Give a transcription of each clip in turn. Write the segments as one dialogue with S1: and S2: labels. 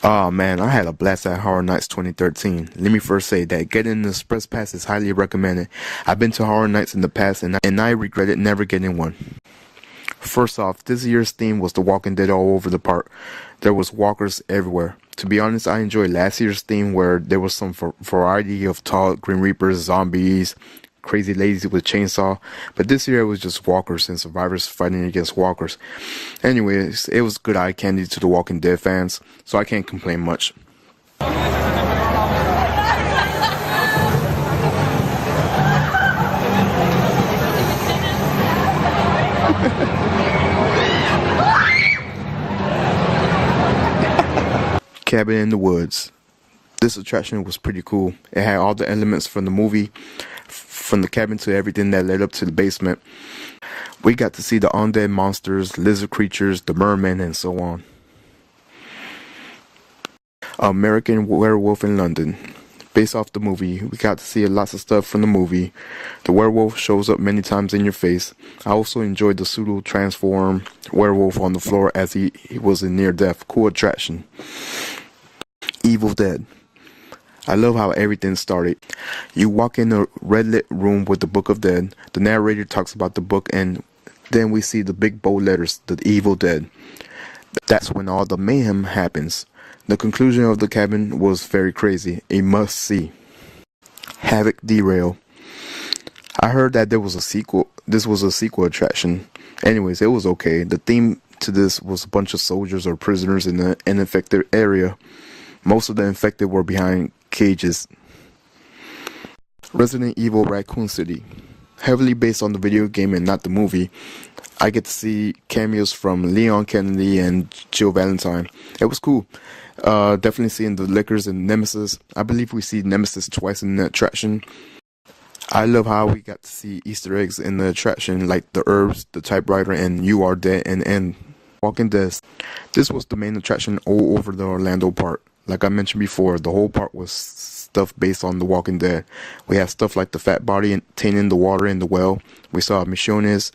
S1: Oh man, I had a blast at Horror Nights 2013. Let me first say that getting an Express Pass is highly recommended. I've been to Horror Nights in the past and I regretted never getting one. First off, this year's theme was The Walking Dead all over the park. There was walkers everywhere. To be honest, I enjoyed last year's theme where there was some variety of tall Grim Reapers, zombies, crazy ladies with a chainsaw, but this year it was just walkers and survivors fighting against walkers. Anyways, it was good eye candy to the Walking Dead fans, so I can't complain much. Cabin in the Woods. This attraction was pretty cool. It had all the elements from the movie, from the cabin to everything that led up to the basement. We got to see the undead monsters, lizard creatures, the mermen, and so on. American Werewolf in London. Based off the movie, we got to see lots of stuff from the movie. The werewolf shows up many times in your face. I also enjoyed the pseudo-transform werewolf on the floor as he was in near death. Cool attraction. Evil Dead. I love how everything started. You walk in a red lit room with the Book of Dead. The narrator talks about the book and then we see the big bold letters, The Evil Dead. That's when all the mayhem happens. The conclusion of the cabin was very crazy. A must see. Havoc Derail. I heard that there was a sequel. This was a sequel attraction. Anyways, it was okay. The theme to this was a bunch of soldiers or prisoners in an infected area. Most of the infected were behind cages. Resident Evil Raccoon City. Heavily based on the video game and not the movie, I get to see cameos from Leon Kennedy and Jill Valentine. It was cool. Definitely seeing the Lickers and Nemesis. I believe we see Nemesis twice in the attraction. I love how we got to see Easter eggs in the attraction, like the herbs, the typewriter, and You Are Dead and Walking Dead. This was the main attraction all over the Orlando park. Like I mentioned before, the whole park was stuff based on The Walking Dead. We had stuff like the fat body tainting the water in the well. We saw Michones,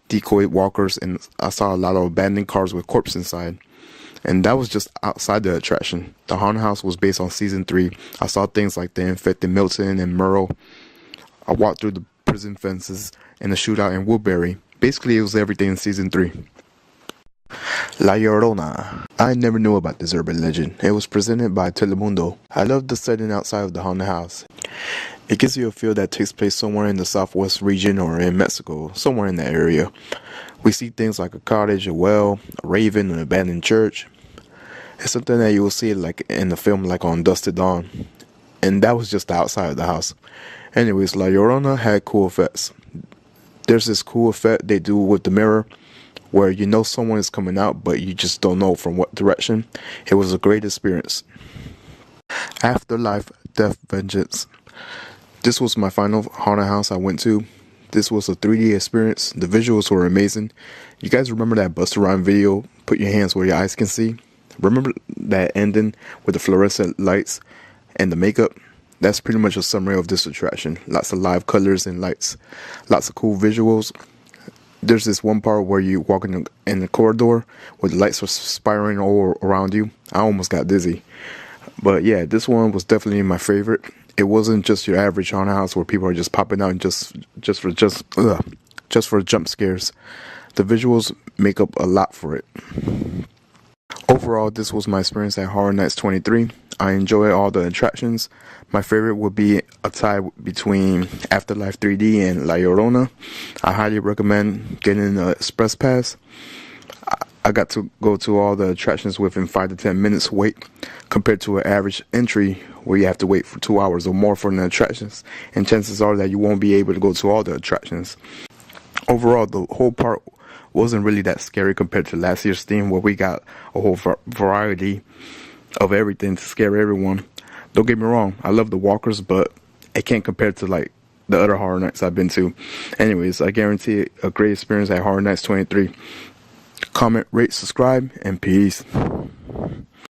S1: decoy walkers, and I saw a lot of abandoned cars with corpses inside. And that was just outside the attraction. The haunted house was based on season 3. I saw things like the infected Milton and Merle. I walked through the prison fences and the shootout in Woodbury. Basically, it was everything in season 3. La Llorona. I never knew about this urban legend. It was presented by Telemundo. I love the setting outside of the haunted house. It gives you a feel that takes place somewhere in the southwest region or in Mexico, somewhere in that area. We see things like a cottage, a well, a raven, an abandoned church. It's something that you will see like in the film, like on Dusted Dawn. And that was just the outside of the house. Anyways, La Llorona had cool effects. There's this cool effect they do with the mirror, where you know someone is coming out, but you just don't know from what direction. It was a great experience. Afterlife Death Vengeance. This was my final haunted house I went to. This was a 3D experience. The visuals were amazing. You guys remember that Busta Rhymes video, Put Your Hands Where Your Eyes Can See? Remember that ending with the fluorescent lights and the makeup? That's pretty much a summary of this attraction. Lots of live colors and lights. Lots of cool visuals. There's this one part where you walk in the corridor where the lights are spiraling all around you. I almost got dizzy. But yeah, this one was definitely my favorite. It wasn't just your average haunted house where people are just popping out just for jump scares. The visuals make up a lot for it. Overall, this was my experience at Horror Nights 23. I enjoyed all the attractions. My favorite would be a tie between Afterlife 3D and La Llorona. I highly recommend getting an Express Pass. I got to go to all the attractions within 5 to 10 minutes wait, compared to an average entry where you have to wait for 2 hours or more for the attractions. And chances are that you won't be able to go to all the attractions. Overall, the whole park wasn't really that scary compared to last year's theme where we got a whole variety of everything to scare everyone. Don't get me wrong, I love the walkers, but it can't compare to like the other Horror Nights I've been to. Anyways, I guarantee a great experience at Horror Nights 23. Comment, rate, subscribe, and peace.